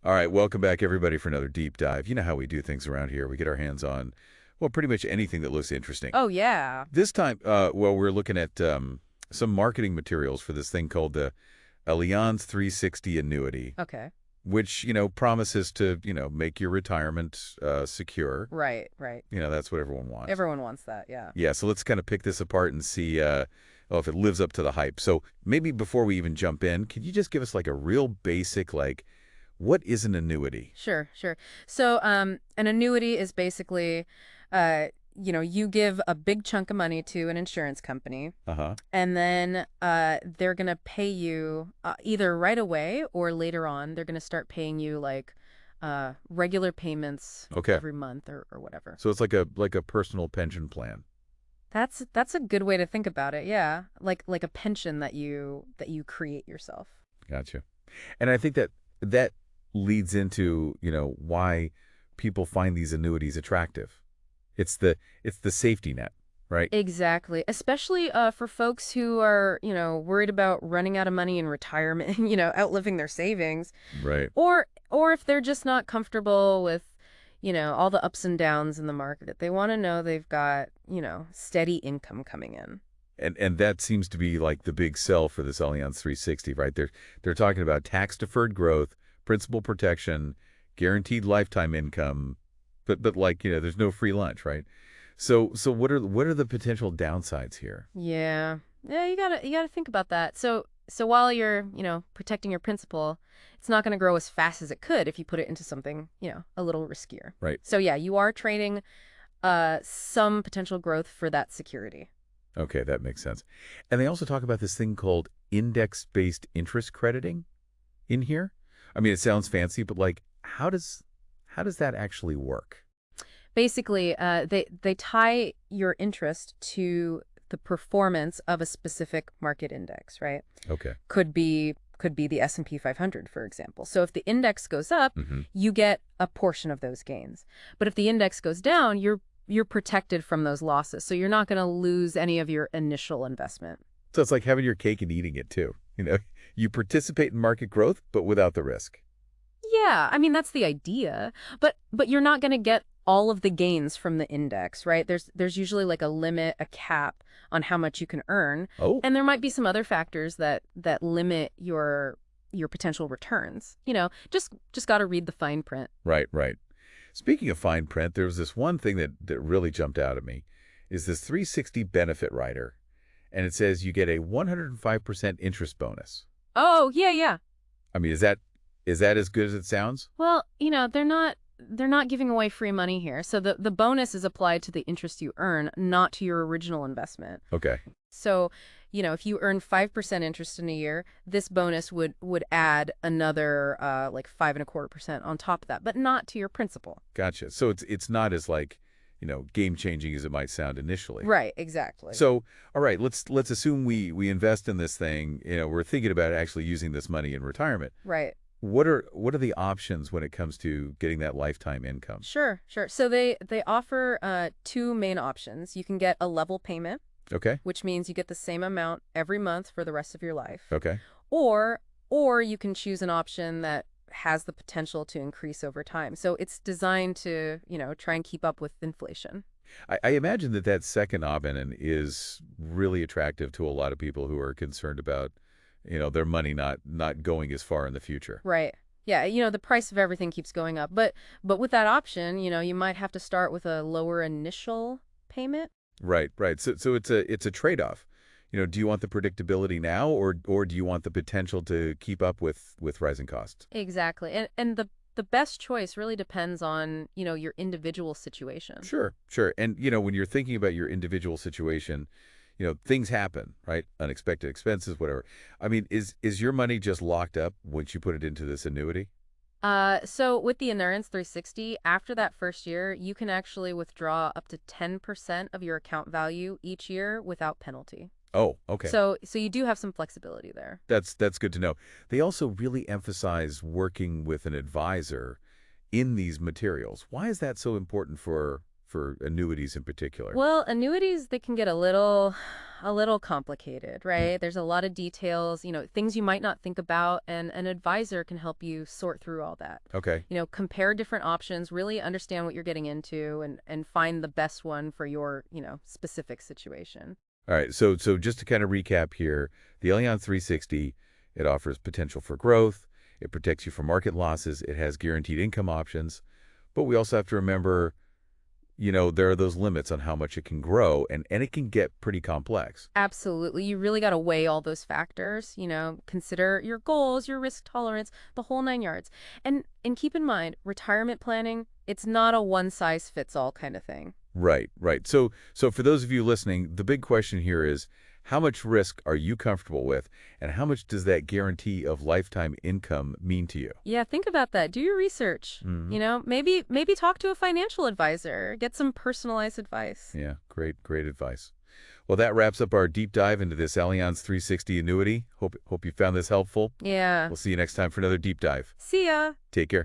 All right, welcome back, everybody, for another deep dive. You know how we do things around here. We get our hands on, well, pretty much anything that looks interesting. Oh, yeah. This time, we're looking at some marketing materials for this thing called the Allianz 360 annuity, Okay. which, promises to, make your retirement secure. Right, right. That's what everyone wants. Everyone wants that, yeah. Yeah, so let's kind of pick this apart and see if it lives up to the hype. So maybe before we even jump in, could you just give us like a real basic, like, what is an annuity? Sure, sure. So, an annuity is basically, you give a big chunk of money to an insurance company, Uh-huh. and then they're going to pay you either right away or later on. They're going to start paying you like regular payments Okay. every month or whatever. So it's like a personal pension plan. That's a good way to think about it. Yeah, like a pension that you create yourself. Gotcha. And I think that leads into, why people find these annuities attractive. It's the safety net, right? Exactly. Especially for folks who are, worried about running out of money in retirement, outliving their savings, Right. or if they're just not comfortable with, all the ups and downs in the market. They want to know they've got, steady income coming in. And that seems to be like the big sell for this Allianz 360, right? They're talking about tax-deferred growth, principal protection, guaranteed lifetime income, but like, there's no free lunch, right? So what are the potential downsides here? Yeah. Yeah, you gotta think about that. So while you're, protecting your principal, it's not going to grow as fast as it could if you put it into something, a little riskier. Right. So yeah, you are trading some potential growth for that security. Okay, that makes sense. And they also talk about this thing called index-based interest crediting in here. I mean, it sounds fancy, but like, how does that actually work? Basically, they tie your interest to the performance of a specific market index, right? Okay. Could be the S&P 500, for example. So if the index goes up, you get a portion of those gains. But if the index goes down, you're protected from those losses. So you're not going to lose any of your initial investment. So it's like having your cake and eating it too. You participate in market growth, but without the risk. Yeah, I mean that's the idea. But you're not going to get all of the gains from the index, right? There's usually like a limit, a cap on how much you can earn. Oh, And there might be some other factors that limit your potential returns. Just got to read the fine print. right, right. Speaking of fine print, there was this one thing that really jumped out at me, is this 360 benefit rider. And it says you get a 105% interest bonus. Oh, yeah, yeah. I mean, is that as good as it sounds? Well, they're not giving away free money here. So the bonus is applied to the interest you earn, not to your original investment. Okay. So, if you earn 5% interest in a year, this bonus would add another like 5.25% on top of that, but not to your principal. Gotcha. So it's not as like, game-changing as it might sound initially. Right, exactly. So, all right, let's assume we invest in this thing. We're thinking about actually using this money in retirement. Right. What are the options when it comes to getting that lifetime income? Sure, sure. So they offer two main options. You can get a level payment, Okay. which means you get the same amount every month for the rest of your life. Okay. Or you can choose an option that has the potential to increase over time. So it's designed to, try and keep up with inflation. I imagine that second option is really attractive to a lot of people who are concerned about, their money not going as far in the future. Right. Yeah, the price of everything keeps going up. But with that option, you might have to start with a lower initial payment. Right, right. So it's a trade-off. Do you want the predictability now, or do you want the potential to keep up with rising costs? Exactly. And the best choice really depends on, your individual situation. Sure, sure. And, when you're thinking about your individual situation, things happen, right? Unexpected expenses, whatever. I mean, is your money just locked up once you put it into this annuity? So with the Allianz 360, after that first year, you can actually withdraw up to 10% of your account value each year without penalty. Oh, okay. So you do have some flexibility there. That's good to know. They also really emphasize working with an advisor in these materials. Why is that so important for for annuities in particular? Well, annuities, they can get a little complicated, right? There's a lot of details, things you might not think about, and an advisor can help you sort through all that. Okay. Compare different options, really understand what you're getting into, and find the best one for your, specific situation. All right. So just to kind of recap here, the Allianz 360, it offers potential for growth. It protects you from market losses. It has guaranteed income options. But we also have to remember, there are those limits on how much it can grow, and it can get pretty complex. Absolutely. You really got to weigh all those factors, consider your goals, your risk tolerance, the whole nine yards. And keep in mind, retirement planning, it's not a one-size-fits-all kind of thing. Right, right. So for those of you listening, the big question here is, how much risk are you comfortable with, and how much does that guarantee of lifetime income mean to you? Yeah, think about that. Do your research. Maybe talk to a financial advisor. Get some personalized advice. Yeah, great advice. Well, that wraps up our deep dive into this Allianz 360 annuity. Hope you found this helpful. Yeah. We'll see you next time for another deep dive. See ya. Take care.